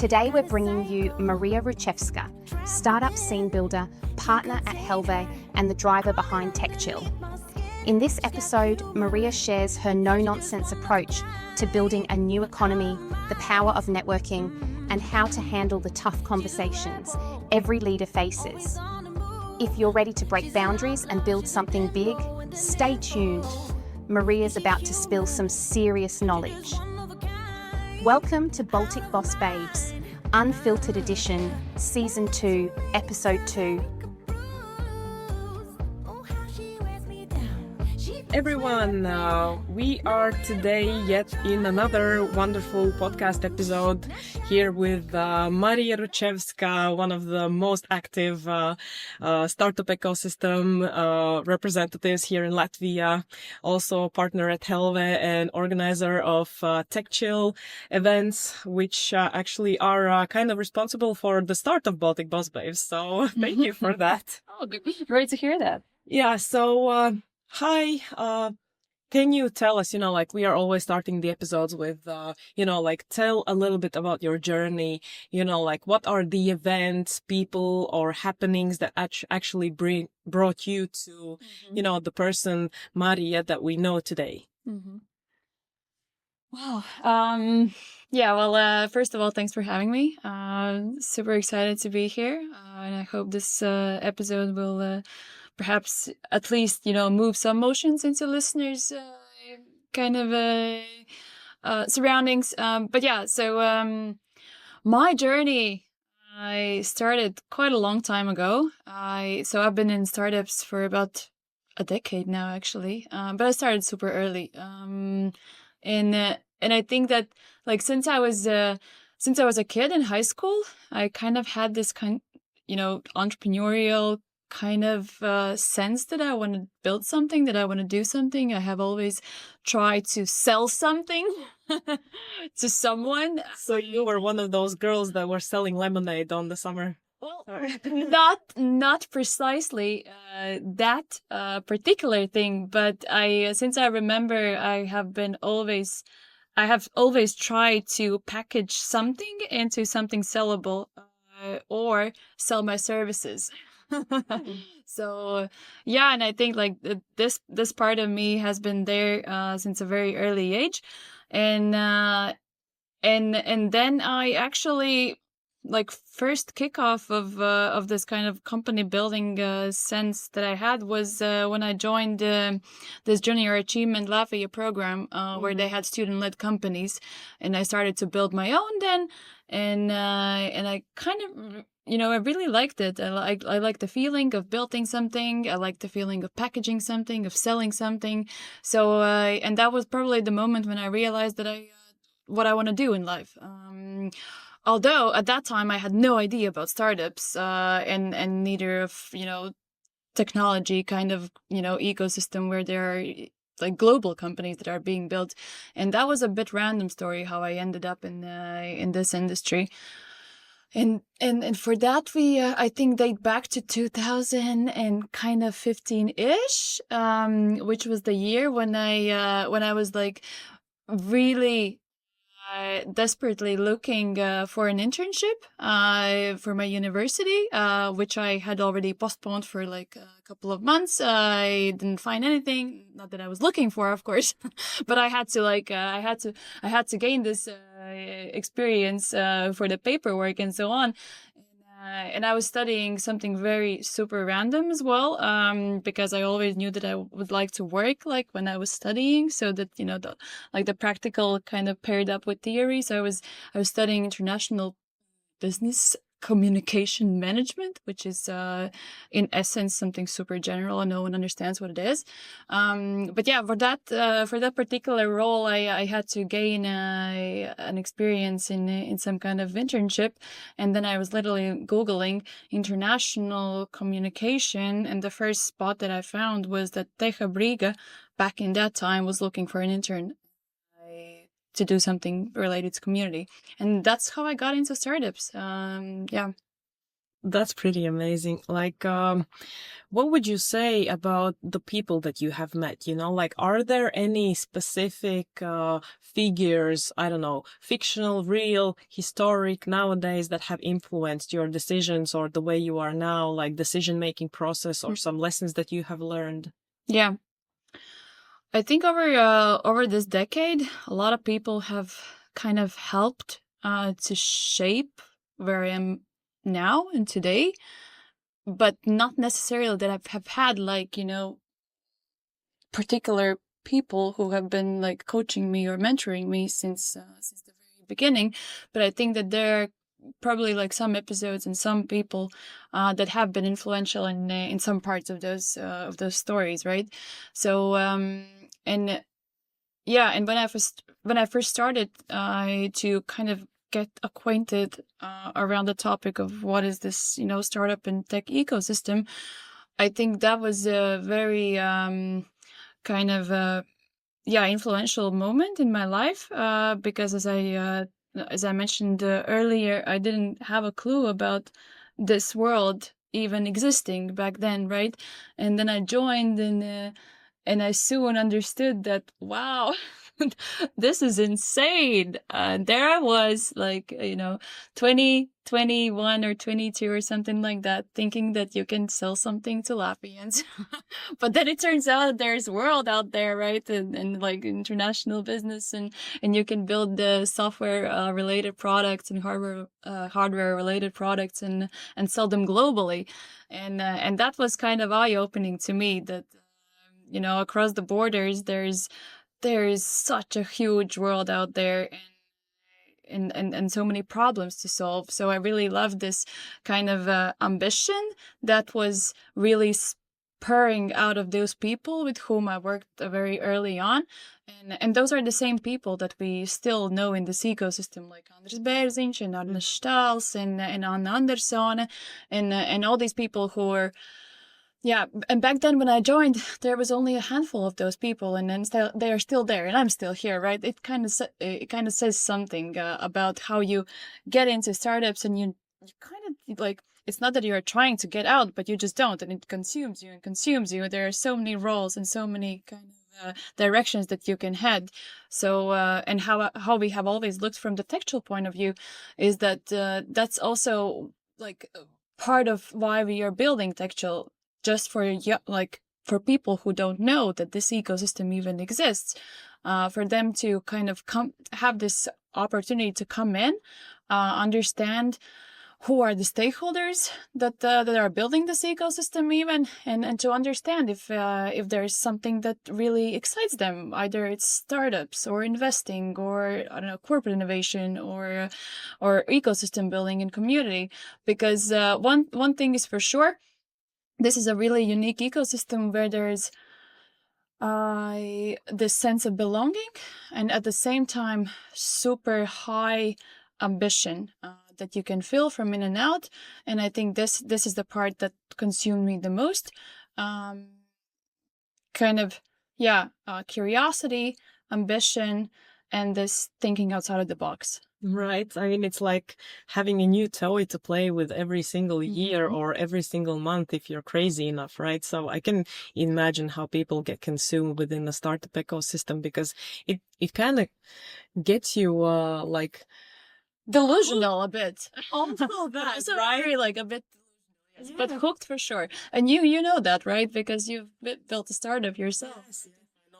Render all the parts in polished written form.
Today we're bringing you Marija Ručevska, startup scene builder, partner at Helve, and the driver behind TechChill. In this episode, Marija shares her no-nonsense approach to building a new economy, the power of networking, and how to handle the tough conversations every leader faces. If you're ready to break boundaries and build something big, stay tuned. Marija's about to spill some serious knowledge. Welcome to Baltic Boss Babes, Unfiltered Edition, Season 2, Episode 2. Everyone, we are today yet in another wonderful podcast episode here with Marija Ručevska, one of the most active startup ecosystem representatives here in Latvia, also a partner at Helve and organizer of TechChill events, which actually are kind of responsible for the start of Baltic Boss Babes. So thank you for that. Oh, great to hear that. Yeah, so hi, can you tell us, we are always starting the episodes with, tell a little bit about your journey, what are the events, people, or happenings that actually brought you to, the person, Marija, that we know today? Mm-hmm. Wow. First of all, thanks for having me. Super excited to be here. And I hope this episode will perhaps at least, move some motions into listeners' surroundings. My journey, I started quite a long time ago. I've been in startups for about a decade now, actually. But I started super early. And I think that since I was a kid in high school, I kind of had this entrepreneurial kind of sense that I want to build something, that I want to do something. I have always tried to sell something to someone. So you were one of those girls that were selling lemonade on the summer. Well, not precisely that particular thing, but since I remember, I have always tried to package something into something sellable or sell my services. So yeah, and I think this part of me has been there since a very early age, and then I actually first kickoff of this kind of company building sense that I had was when I joined this Junior Achievement Latvia program where they had student-led companies, and I started to build my own then, and I kind of I really liked it. I like the feeling of building something. I like the feeling of packaging something, of selling something. So and that was probably the moment when I realized that what I want to do in life. Although at that time I had no idea about startups and neither of technology kind of ecosystem where there are global companies that are being built, and that was a bit random story how I ended up in this industry. And for that we I think date back to 2015-ish, which was the year when I was really desperately looking for an internship for my university, which I had already postponed for a couple of months. I didn't find anything, not that I was looking for, of course, but I had to I had to gain this experience for the paperwork and so on. And I was studying something very super random as well, because I always knew that I would like to work when I was studying, so that the practical kind of paired up with theory. So I was studying international business communication management, which is in essence something super general and no one understands what it is. But yeah, for that particular role, I had to gain an experience in some kind of internship, and then I was literally Googling international communication, and the first spot that I found was that TechChill back in that time was looking for an intern to do something related to community. And that's how I got into startups. Yeah. That's pretty amazing. Like, what would you say about the people that you have met? Like, are there any specific figures, I don't know, fictional, real, historic nowadays that have influenced your decisions or the way you are now, like decision-making process or some lessons that you have learned? Yeah. I think over this decade, a lot of people have kind of helped to shape where I am now and today, but not necessarily that I have had like, particular people who have been like coaching me or mentoring me since the very beginning. But I think that there are probably like some episodes and some people that have been influential in some parts of those stories, right? So and yeah, and when I first started to kind of get acquainted around the topic of what is this, startup and tech ecosystem, I think that was a very kind of influential moment in my life because as I mentioned earlier, I didn't have a clue about this world even existing back then, right? And then I joined and I soon understood that, wow, this is insane. There I was, like, 20, 21 or 22 or something like that, thinking that you can sell something to Latvians. But then it turns out there's a world out there, right? And like international business and you can build the software related products and hardware related products and sell them globally. And that was kind of eye opening to me that, across the borders, there is such a huge world out there and so many problems to solve. So I really love this kind of ambition that was really spurring out of those people with whom I worked very early on. And those are the same people that we still know in this ecosystem, like Andris Bērziņš and Arnes Štāls and Anna Andersson and all these people who are. Yeah, and back then when I joined, there was only a handful of those people, and then they are still there, and I'm still here, right? It kind of says something about how you get into startups, and you kind of like, it's not that you're trying to get out, but you just don't, and it consumes you and consumes you. There are so many roles and so many kind of directions that you can head. So and how we have always looked from the TechChill point of view is that that's also like part of why we are building TechChill. Just for people who don't know that this ecosystem even exists, for them to kind of have this opportunity to come in, understand who are the stakeholders that are building this ecosystem even, and to understand if there's something that really excites them, either it's startups or investing or, I don't know, corporate innovation or ecosystem building and community. Because one thing is for sure, this is a really unique ecosystem where there's this sense of belonging and at the same time super high ambition that you can feel from in and out. And I think this is the part that consumed me the most. Curiosity, ambition, and this thinking outside of the box. Right. I mean, it's like having a new toy to play with every single year or every single month if you're crazy enough, right? So I can imagine how people get consumed within the startup ecosystem because it kind of gets you like delusional a bit. Also that, also right? Very, like a bit delusional, yes. But hooked for sure. And you know that, right? Because you've built a startup yourself. Yes.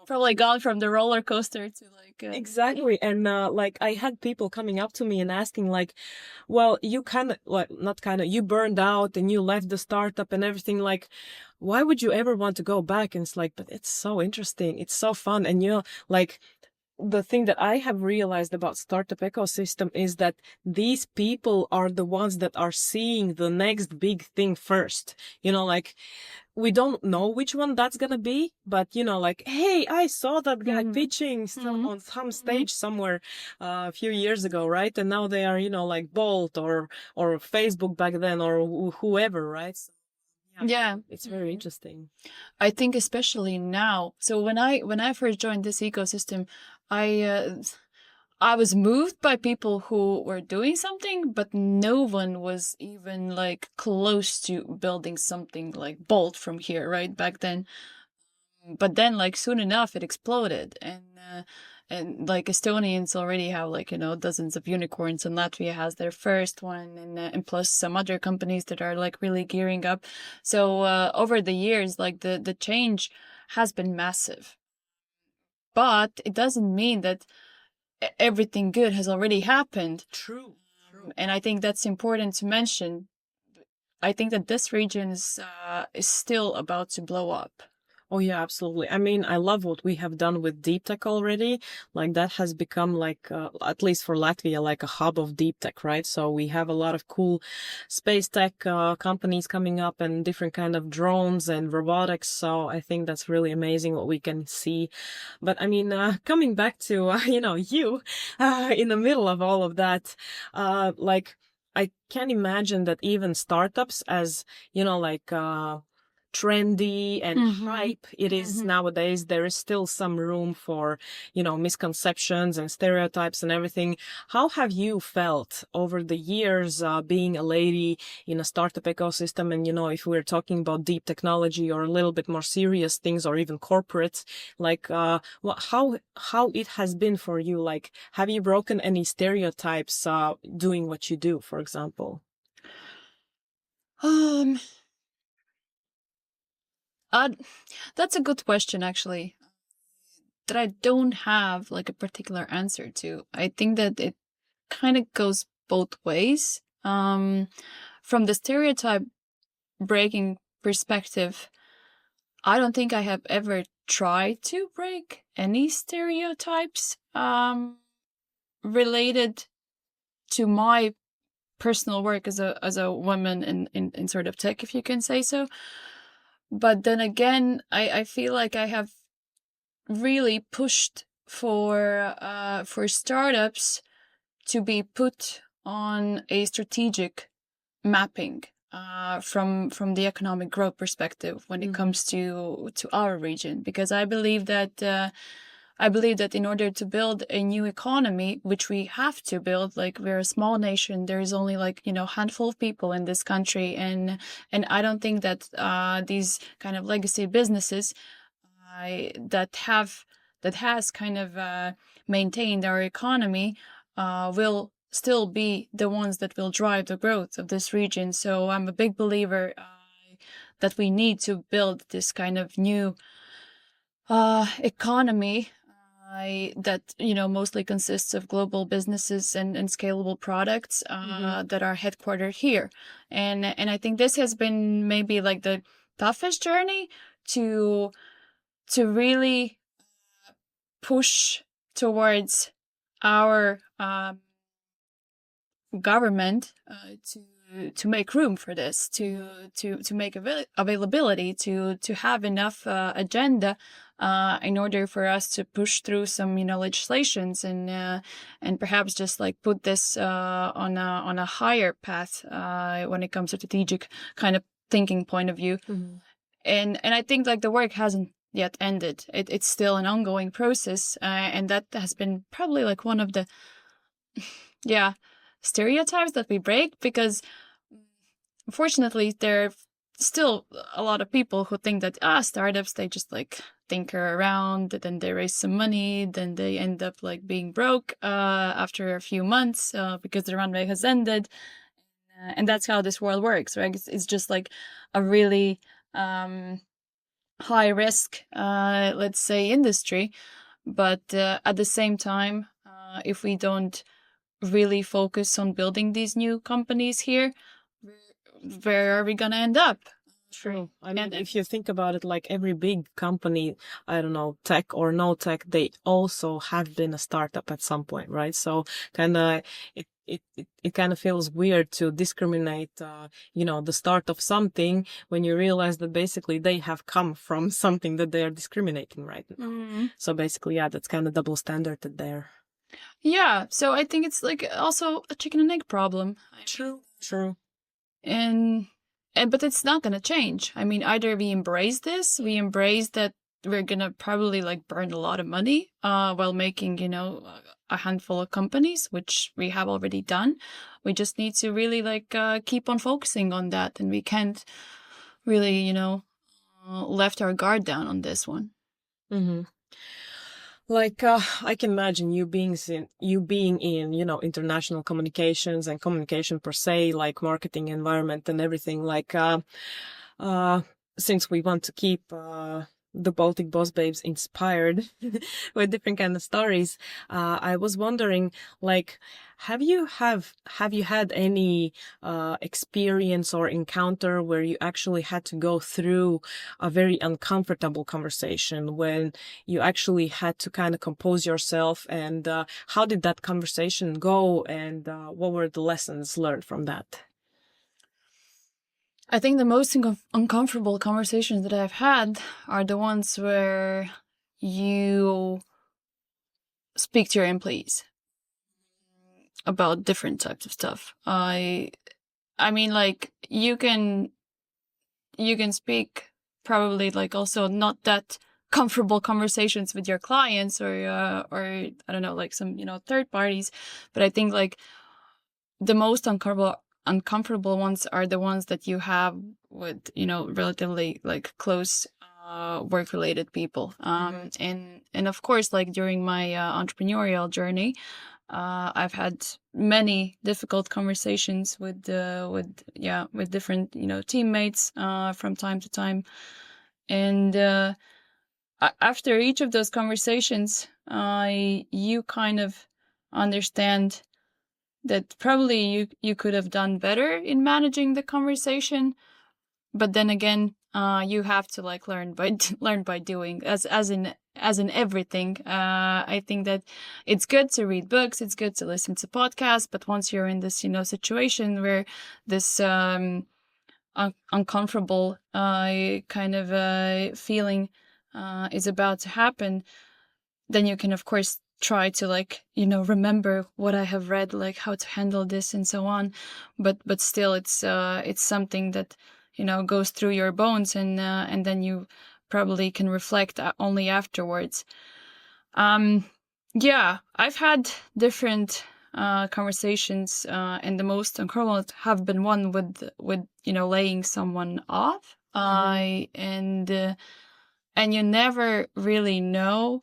Probably gone from the roller coaster to like exactly. And like I had people coming up to me and asking like, well, you you burned out and you left the startup and everything, like why would you ever want to go back? And it's like, but it's so interesting, it's so fun. And like the thing that I have realized about startup ecosystem is that these people are the ones that are seeing the next big thing first. Like we don't know which one that's gonna be, but like, hey, I saw that guy pitching on some stage somewhere a few years ago, right? And now they are, like Bolt or Facebook back then or whoever, right? So, yeah, it's very interesting. I think especially now. So when I first joined this ecosystem, I was moved by people who were doing something, but no one was even like close to building something like Bolt from here, right? Back then. But then like soon enough it exploded, and like Estonians already have like, dozens of unicorns, and Latvia has their first one, and plus some other companies that are like really gearing up. So over the years, like the change has been massive, but it doesn't mean that everything good has already happened. True. And I think that's important to mention. I think that this region is still about to blow up. Oh yeah, absolutely. I mean, I love what we have done with deep tech already. Like that has become like, at least for Latvia, like a hub of deep tech, right? So we have a lot of cool space tech companies coming up, and different kind of drones and robotics. So I think that's really amazing what we can see. But I mean, coming back to, you in the middle of all of that, like I can imagine that even startups, as, trendy and hype it is nowadays, there is still some room for, misconceptions and stereotypes and everything. How have you felt over the years being a lady in a startup ecosystem? And, if we're talking about deep technology or a little bit more serious things, or even corporates, like how it has been for you? Like, have you broken any stereotypes doing what you do, for example? That's a good question, actually, that I don't have like a particular answer to. I think that it kind of goes both ways. From the stereotype breaking perspective, I don't think I have ever tried to break any stereotypes related to my personal work as a woman in sort of tech, if you can say so. But then again, I feel like I have really pushed for startups to be put on a strategic mapping from the economic growth perspective when it comes to our region, because I believe that in order to build a new economy, which we have to build, like we're a small nation, there is only like, handful of people in this country. And I don't think that these kind of legacy businesses that has kind of maintained our economy will still be the ones that will drive the growth of this region. So I'm a big believer that we need to build this kind of new economy that mostly consists of global businesses and scalable products that are headquartered here. And I think this has been maybe like the toughest journey to really push towards our government to make room for this, to make availability, to have enough agenda in order for us to push through some legislations and perhaps just like put this on a higher path when it comes to strategic kind of thinking point of view. And I think like the work hasn't yet ended. It's still an ongoing process, and that has been probably like one of the stereotypes that we break, because unfortunately there are still a lot of people who think that startups, they just like tinker around, then they raise some money, then they end up like being broke after a few months because the runway has ended, and that's how this world works, right? It's just like a really high risk, let's say, industry. But at the same time, if we don't really focus on building these new companies here, where are we gonna end up? True. I mean, if you think about it, like every big company, I don't know, tech or no tech, they also have been a startup at some point, right? So kind of it kind of feels weird to discriminate, the start of something when you realize that basically they have come from something that they are discriminating right now. So basically, that's kind of double standard there. Yeah. So I think it's like also a chicken and egg problem. True. And but it's not going to change. I mean, either we embrace this, we embrace that we're gonna probably like burn a lot of money while making, you know, a handful of companies, which we have already done. We just need to really like keep on focusing on that, and we can't really, you know, left our guard down on this one. Mm-hmm. Like I can imagine you being in, you know, international communications and communication per se, like marketing environment and everything. Like since we want to keep the Baltic Boss Babes inspired with different kind of stories, I was wondering, like, have you had any experience or encounter where you actually had to go through a very uncomfortable conversation, when you actually had to kind of compose yourself, and how did that conversation go, and what were the lessons learned from that? I think the most uncomfortable conversations that I've had are the ones where you speak to your employees about different types of stuff. I mean, like, you can speak probably like also not that comfortable conversations with your clients or I don't know, like some, you know, third parties, but I think like the most uncomfortable ones are the ones that you have with, you know, relatively like close work related people. And of course, like during my entrepreneurial journey, I've had many difficult conversations with different, you know, teammates from time to time. And after each of those conversations, you kind of understand that probably you could have done better in managing the conversation, but then again, you have to like learn by doing, as in everything. I think that it's good to read books, it's good to listen to podcasts, but once you're in this, you know, situation where this uncomfortable kind of feeling is about to happen, then you can of course try to like, you know, remember what I have read, like how to handle this and so on, but still it's something that, you know, goes through your bones, and then you probably can reflect only afterwards. Yeah, I've had different conversations, and the most uncomfortable have been one with you know, laying someone off. And you never really know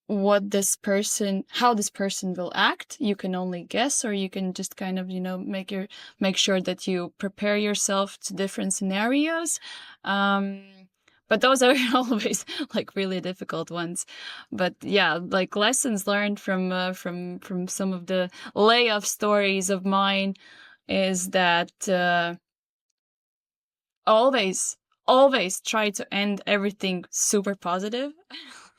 how this person will act. You can only guess, or you can just kind of, you know, make sure that you prepare yourself to different scenarios. But those are always like really difficult ones. But yeah, like lessons learned from some of the layoff stories of mine is that always try to end everything super positive.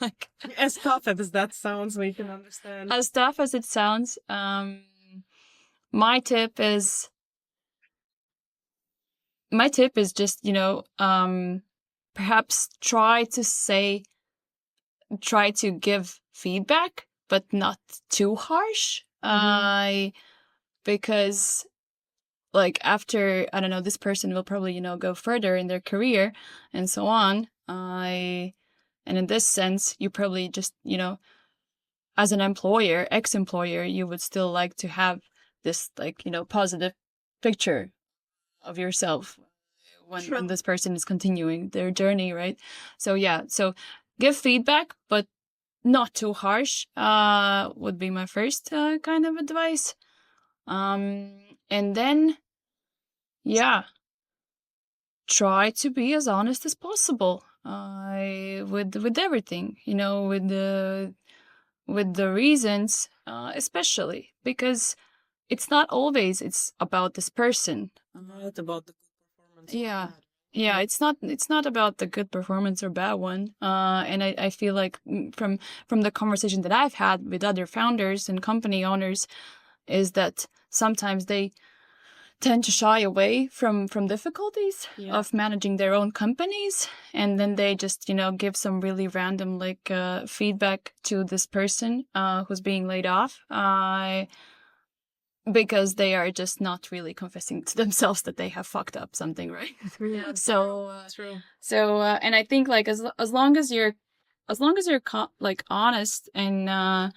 Like, As tough as that sounds, we can understand. as tough as it sounds, my tip is just, you know, perhaps try to give feedback, but not too harsh. Because like after, I don't know, this person will probably, you know, go further in their career and so on. And in this sense, you probably just, you know, as an ex-employer, you would still like to have this, like, you know, positive picture of yourself when this person is continuing their journey, right? So yeah, so give feedback, but not too harsh, would be my first kind of advice. And then, yeah, try to be as honest as possible with everything, you know, with the reasons, especially because it's not always it's about this person. Not about the good performance. Yeah, it's not about the good performance or bad one. And I feel like from the conversation that I've had with other founders and company owners is that sometimes they tend to shy away from difficulties of managing their own companies, and then they just, you know, give some really random like feedback to this person who's being laid off. because they are just not really confessing to themselves that they have fucked up something, right? Yeah, So true. and I think like as long as you're like honest and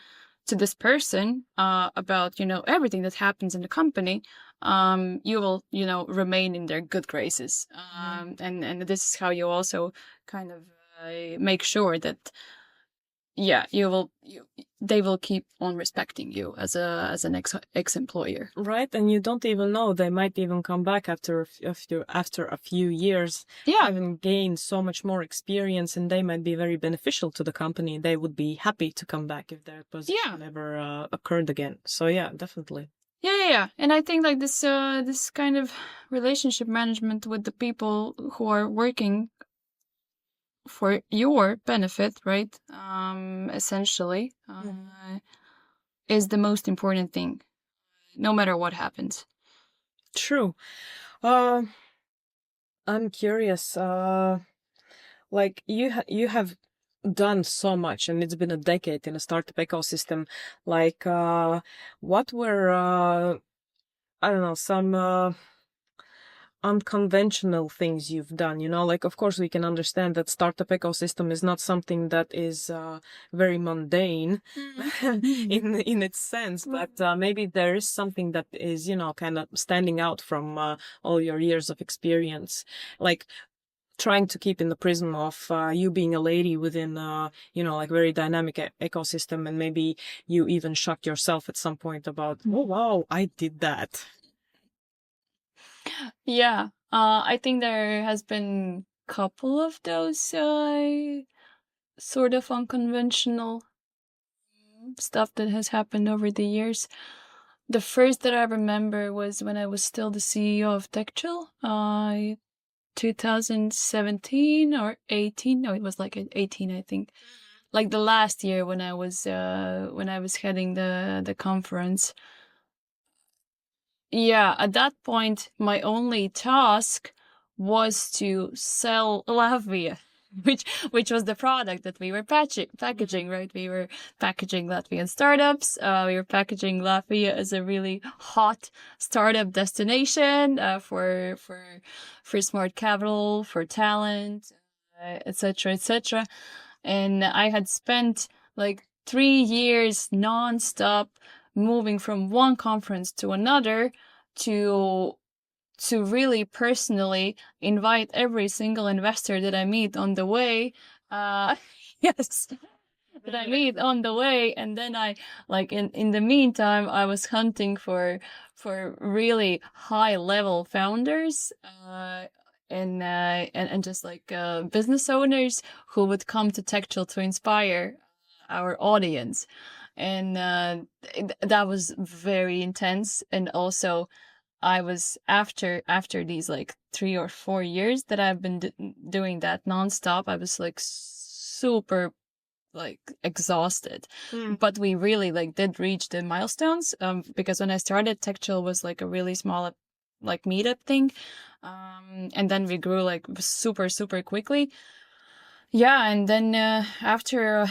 to this person about everything that happens in the company, you will remain in their good graces. And this is how you also kind of make sure that they will keep on respecting you as an ex-employer. Right, and you don't even know, they might even come back after a few years, Yeah. having gained so much more experience, and they might be very beneficial to the company. They would be happy to come back if their position never occurred again. So yeah, definitely. Yeah. And I think like this kind of relationship management with the people who are working for your benefit, right? Essentially, is the most important thing, no matter what happens. True. I'm curious. Like you have done so much, and it's been a decade in a startup ecosystem. Like, what were I don't know, some unconventional things you've done? Like, of course we can understand that startup ecosystem is not something that is very mundane in its sense, but maybe there is something that is kind of standing out from all your years of experience, like trying to keep in the prism of you being a lady within like very dynamic ecosystem, and maybe you even shocked yourself at some point about, oh wow, I did that. Yeah, I think there has been a couple of those sort of unconventional stuff that has happened over the years. The first that I remember was when I was still the CEO of TechChill, 2017 or 18. No, it was like 18, I think. Like the last year when I was heading the conference. Yeah, at that point, my only task was to sell Latvia, which was the product that we were packaging, right? We were packaging Latvian startups. We were packaging Latvia as a really hot startup destination for smart capital, for talent, etc., etc. And I had spent like 3 years nonstop moving from one conference to another to really personally invite every single investor that I meet on the way. Yes, that I meet on the way. And then I, like, in the meantime, I was hunting for really high level founders, and just like business owners who would come to TechChill to inspire our audience. And that was very intense. And also I was after these like 3 or 4 years that I've been doing that nonstop, I was like super like exhausted. But we really like did reach the milestones, because when I started, TechChill was like a really small like meetup thing, and then we grew like super quickly. Yeah, and then after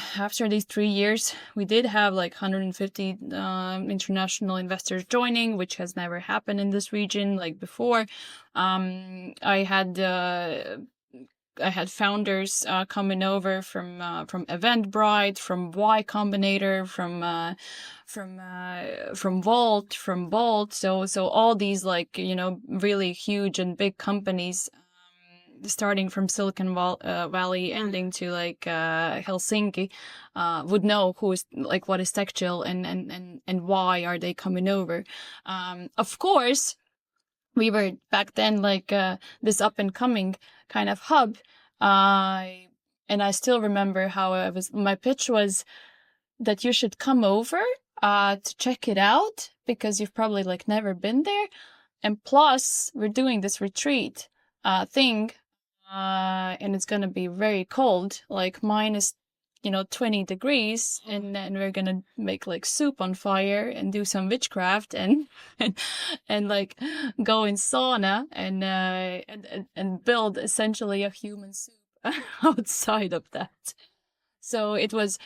these 3 years, we did have like 150 international investors joining, which has never happened in this region like before. I had founders coming over from Eventbrite, from Y Combinator, from Volt, from Bolt. So all these like really huge and big companies, starting from Silicon Valley, ending to like Helsinki, would know who is like what is TechChill and why are they coming over. Of course, we were back then like this up and coming kind of hub, and I still remember how my pitch was that you should come over to check it out because you've probably like never been there, and plus we're doing this retreat thing. And it's gonna be very cold, like minus 20 degrees, and then we're gonna make like soup on fire and do some witchcraft and like go in sauna and build essentially a human soup outside of that. So it was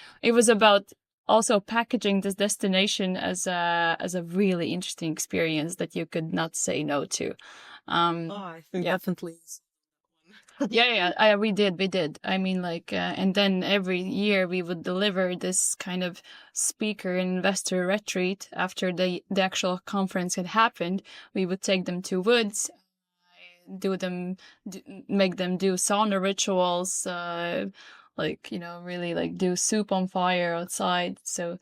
about also packaging this destination as a really interesting experience that you could not say no to. I think definitely. We did. I mean, like, and then every year we would deliver this kind of speaker and investor retreat after the actual conference had happened. We would take them to woods, make them do sauna rituals, like, you know, really like do soup on fire outside. So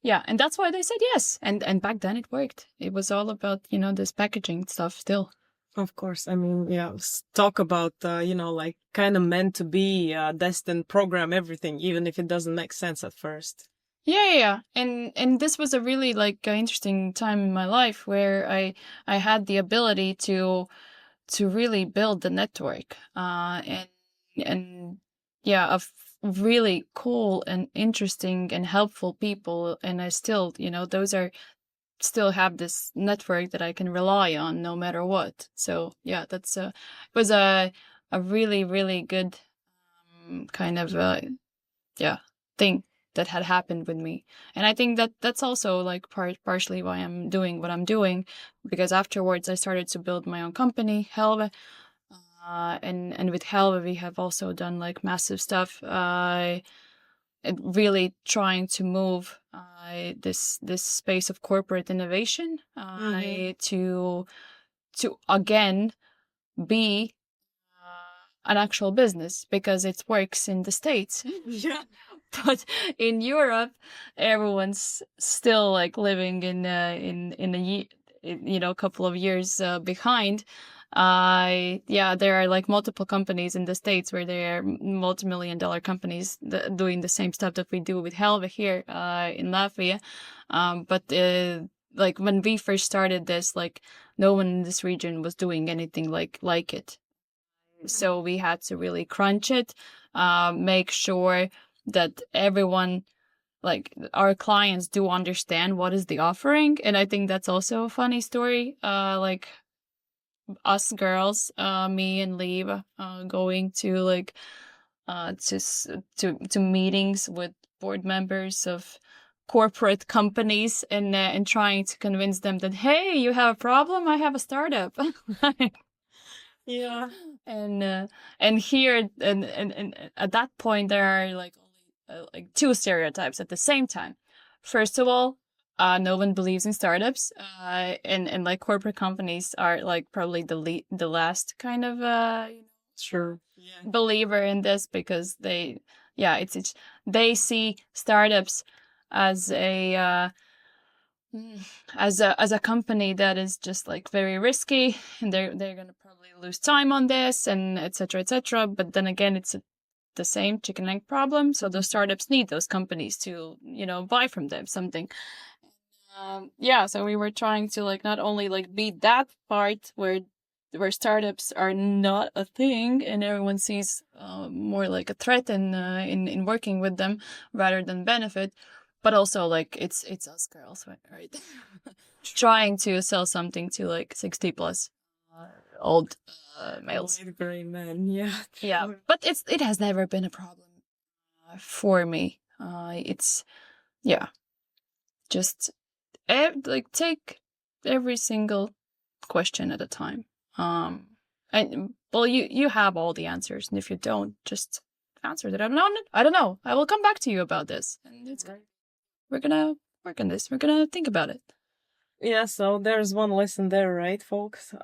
yeah, and that's why they said yes. And back then it worked. It was all about, you know, this packaging stuff still. Of course. I mean, yeah, talk about, you know, like kind of meant to be, destined, program everything, even if it doesn't make sense at first. Yeah. And this was a really like interesting time in my life where I had the ability to really build the network, and yeah, of really cool and interesting and helpful people. And I still, you know, still have this network that I can rely on no matter what. So yeah, that's was a really, really good kind of thing that had happened with me. And I think that that's also like partially why I'm doing what I'm doing, because afterwards I started to build my own company, Helve. And with Helve we have also done like massive stuff, really trying to move this space of corporate innovation to again be an actual business, because it works in the States. Yeah. But in Europe, everyone's still like living in a you know, couple of years behind. There are like multiple companies in the States where they are multi-million-dollar companies doing the same stuff that we do with Helve here in Latvia. But like when we first started this, like no one in this region was doing anything like it. So we had to really crunch it, make sure that everyone, like our clients, do understand what is the offering. And I think that's also a funny story. Like us girls, me and Liv, going to like to meetings with board members of corporate companies and trying to convince them that, hey, you have a problem, I have a startup. Yeah. And here and at that point there are like only like two stereotypes at the same time. First of all, no one believes in startups, and like corporate companies are like probably the last kind of Sure. believer in this, because they see startups as a as a company that is just like very risky, and they're gonna probably lose time on this, and etc. But then again, it's the same chicken egg problem. So those startups need those companies to, you know, buy from them something. So we were trying to like not only like beat that part where startups are not a thing and everyone sees more like a threat in working with them rather than benefit, but also like it's us girls, right? Trying to sell something to like 60 plus old males. Gray men, yeah. Yeah, but it has never been a problem for me. It's just like take every single question at a time. And well, you have all the answers, and if you don't, just answer that. I don't know. I will come back to you about this, and it's great. We're gonna work on this. We're gonna think about it. Yeah, so there's one lesson there, right, folks?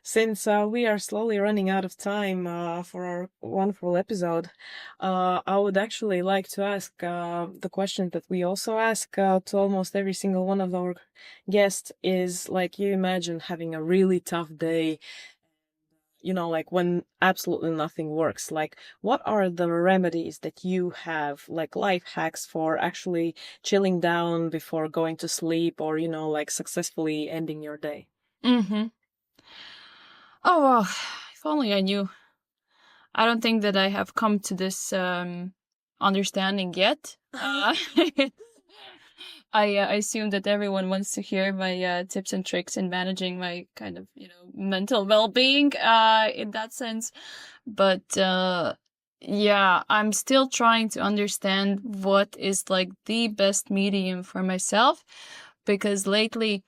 Since we are slowly running out of time for our wonderful episode, I would actually like to ask the question that we also ask to almost every single one of our guests is, like, you imagine having a really tough day, you know, like when absolutely nothing works. Like, what are the remedies that you have, like life hacks for actually chilling down before going to sleep, or, you know, like successfully ending your day? Mm-hmm. Oh, well, if only I knew. I don't think that I have come to this understanding yet. I assume that everyone wants to hear my tips and tricks in managing my kind of, you know, mental well-being in that sense. But yeah, I'm still trying to understand what is like the best medium for myself, because lately,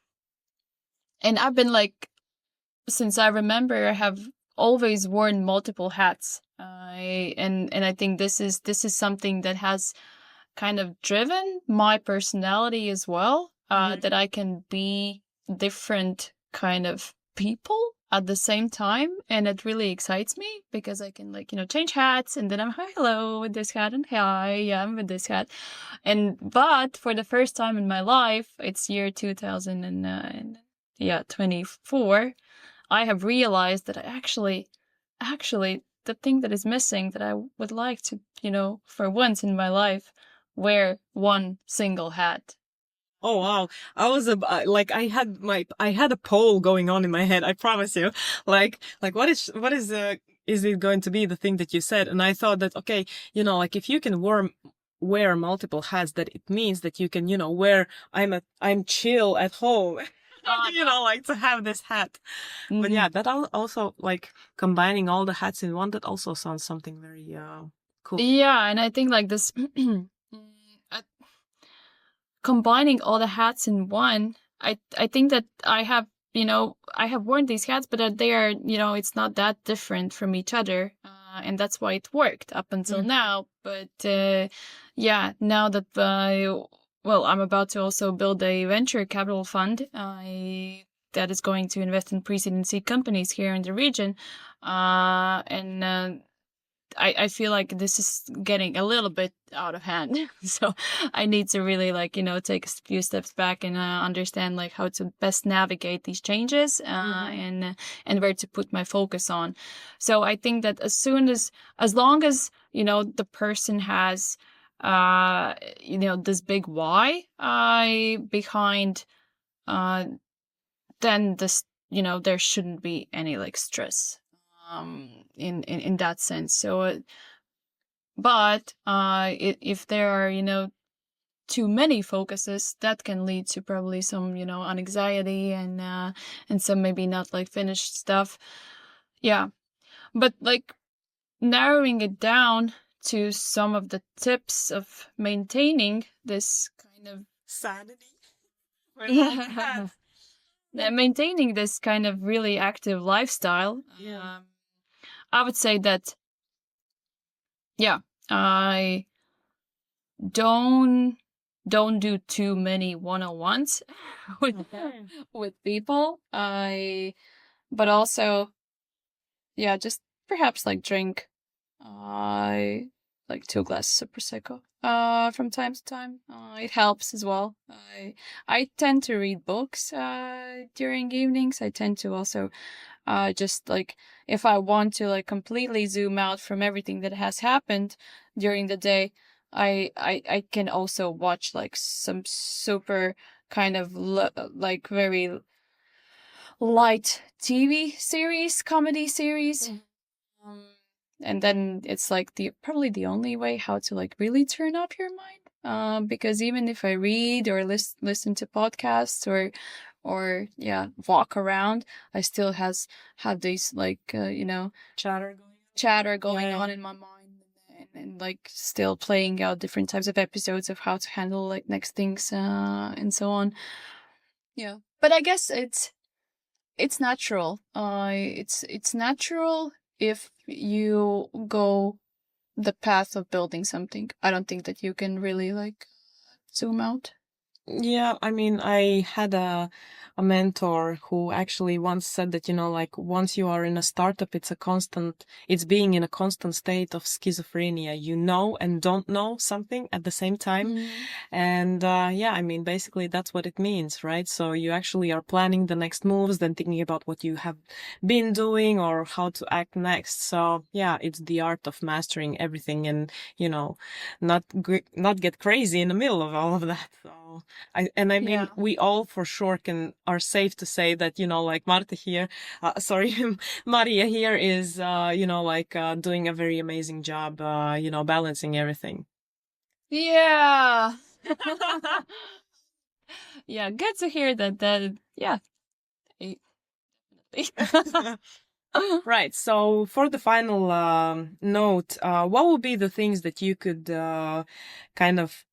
and I've been like, since I remember, I have always worn multiple hats. And I think this is something that has kind of driven my personality as well. That I can be different kind of people at the same time, and it really excites me because I can, like, change hats, and then I'm, hi, hello with this hat, and hi, yeah, I'm with this hat. But for the first time in my life, it's year 2024, I have realized that I actually, the thing that is missing, that I would like to, for once in my life, wear one single hat. Oh wow. I was like I had a poll going on in my head, I promise you. Like is it going to be the thing that you said? And I thought that, okay, like if you can wear multiple hats, that it means that you can, wear I'm chill at home. Like to have this hat. Mm-hmm. But yeah, that also, like, combining all the hats in one, that also sounds something very cool. Yeah, and I think like this combining all the hats in one, I think that I have worn these hats, but they are, it's not that different from each other, and that's why it worked up until now. But yeah, now that I'm about to also build a venture capital fund that is going to invest in pre-seed and seed companies here in the region, and I feel like this is getting a little bit out of hand. So I need to really, like, take a few steps back and understand, like, how to best navigate these changes, and where to put my focus on. So I think that as long as, the person has, this big why behind, then this, there shouldn't be any, like, stress in that sense. So but if there are, too many focuses, that can lead to probably some, anxiety and some maybe not, like, finished stuff. Yeah. But, like, narrowing it down to some of the tips of maintaining this kind of sanity. Maintaining this kind of really active lifestyle. Yeah. I would say that, yeah, I don't do too many one-on-ones with people. But also, yeah, just perhaps, like, drink like 2 glasses of prosecco from time to time. It helps as well. I tend to read books during evenings. I tend to also just, like, if I want to, like, completely zoom out from everything that has happened during the day, I can also watch, like, some super kind of like very light TV series, comedy series. And then it's, like, probably the only way how to, like, really turn off your mind. Because even if I read or listen to podcasts or yeah, walk around, I still have these, like, chatter going on in my mind, and like still playing out different types of episodes of how to handle, like, next things and so on. Yeah, but I guess it's natural. It's natural if you go the path of building something. I don't think that you can really, like, zoom out. Yeah, I mean, I had a mentor who actually once said that, like, once you are in a startup, it's being in a constant state of schizophrenia. You know and don't know something at the same time. And yeah, I mean, basically that's what it means, right? So you actually are planning the next moves, then thinking about what you have been doing or how to act next. So yeah, it's the art of mastering everything and, not get crazy in the middle of all of that. So I mean, Yeah. we all for sure are safe to say that, like Marta here, Marija here is, like, doing a very amazing job, balancing everything. Yeah. Yeah, good to hear that. Yeah, definitely. Right. So for the final note, what would be the things that you could kind of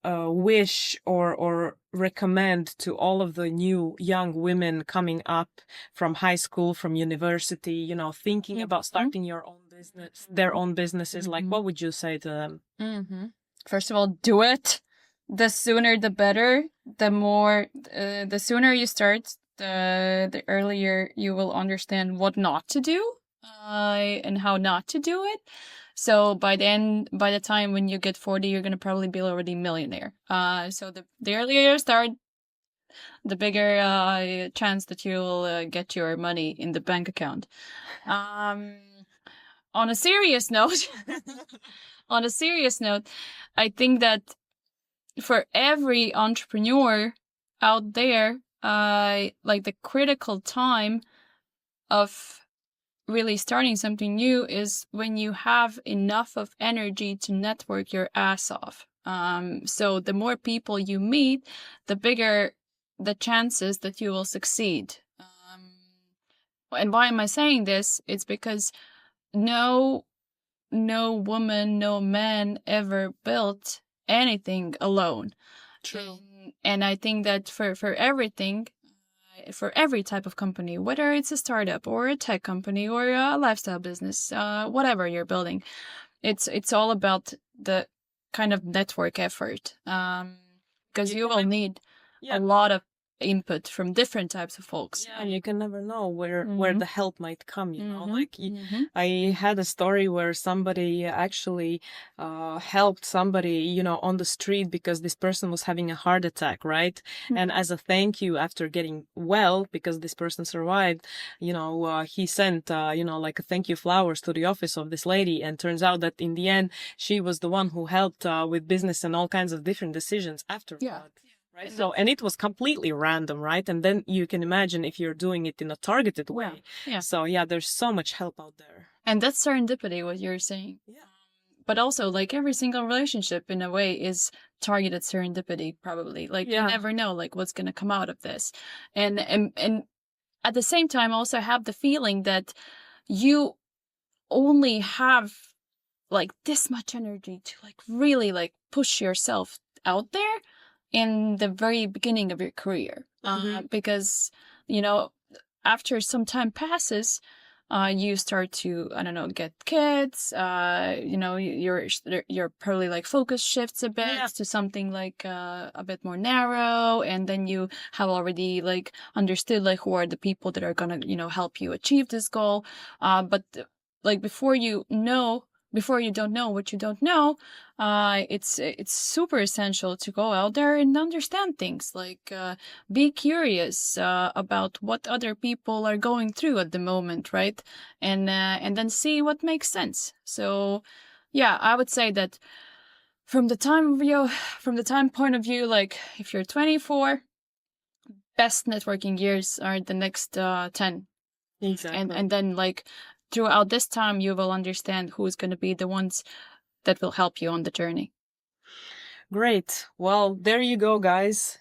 wish or recommend to all of the new young women coming up from high school, from university, thinking about starting their own businesses? Like, what would you say to them? First of all, do it. The sooner the better. The sooner you start, the earlier you will understand what not to do and how not to do it. So by the time when you get 40, you're gonna probably be already a millionaire. So the earlier you start, the bigger chance that you'll get your money in the bank account. On a serious note, I think that for every entrepreneur out there, like the critical time of really starting something new is when you have enough of energy to network your ass off. So the more people you meet, the bigger the chances that you will succeed. And why am I saying this? It's because no woman, no man ever built anything alone. True. And I think that for everything, for every type of company, whether it's a startup or a tech company or a lifestyle business, whatever you're building, it's all about the kind of network effort. Because you will need a lot of input from different types of folks. Yeah, and you can never know where the help might come, Like I had a story where somebody actually helped somebody, on the street because this person was having a heart attack, right? And as a thank you after getting well, because this person survived, he sent, like a thank you flowers to the office of this lady. And turns out that in the end, she was the one who helped with business and all kinds of different decisions after that. Right. So, and it was completely random, right? And then you can imagine if you're doing it in a targeted way. Yeah. So there's so much help out there. And that's serendipity, what you're saying. Yeah. But also, like, every single relationship in a way is targeted serendipity, probably. Like, you never know, like, what's going to come out of this. And at the same time, also have the feeling that you only have like this much energy to like really like push yourself out there in the very beginning of your career. Because, after some time passes, you start to, get kids, your probably like focus shifts a bit to something like a bit more narrow. And then you have already like understood like who are the people that are going to, help you achieve this goal. But like before you don't know what you don't know, it's super essential to go out there and understand things. Like, be curious about what other people are going through at the moment, right? And then see what makes sense. So, I would say that from the time point of view, like if you're 24, best networking years are the next 10. Exactly. And then like, throughout this time, you will understand who's going to be the ones that will help you on the journey. Great. Well, there you go, guys.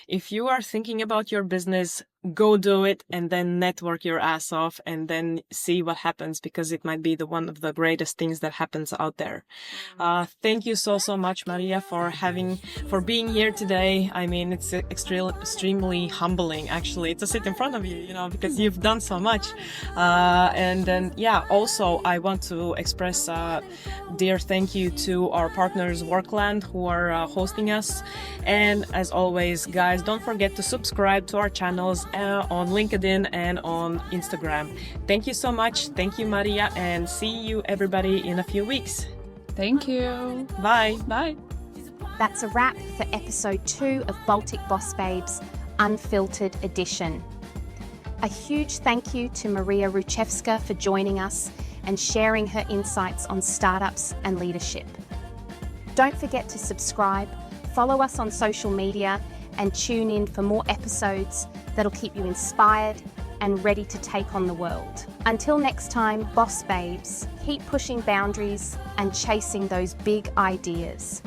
If you are thinking about your business, go do it and then network your ass off and then see what happens, because it might be one of the greatest things that happens out there. Thank you so much, Marija, for being here today. I mean, it's extremely humbling, actually, to sit in front of you, because you've done so much. And then, also I want to express a dear thank you to our partners, Workland, who are hosting us. And as always, guys, don't forget to subscribe to our channels on LinkedIn and on Instagram. Thank you so much. Thank you, Marija, and see you everybody in a few weeks. Thank you. Bye. Bye. That's a wrap for episode 2 of Baltic Boss Babes Unfiltered Edition. A huge thank you to Marija Ručevska for joining us and sharing her insights on startups and leadership. Don't forget to subscribe, follow us on social media, and tune in for more episodes that'll keep you inspired and ready to take on the world. Until next time, Boss Babes, keep pushing boundaries and chasing those big ideas.